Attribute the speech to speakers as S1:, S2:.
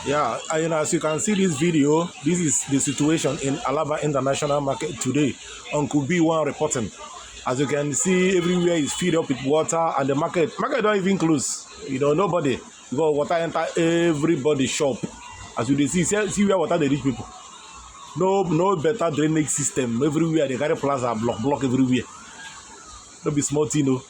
S1: Yeah, and as you can see this video, this is the situation in Alaba International Market today. Uncle B1 reporting. As you can see, everywhere is filled up with water, and the market don't even close. Nobody, because water enter everybody shop. As you see where water they reach people. No better drainage system everywhere. They carry plaza block everywhere. No be small thing, no.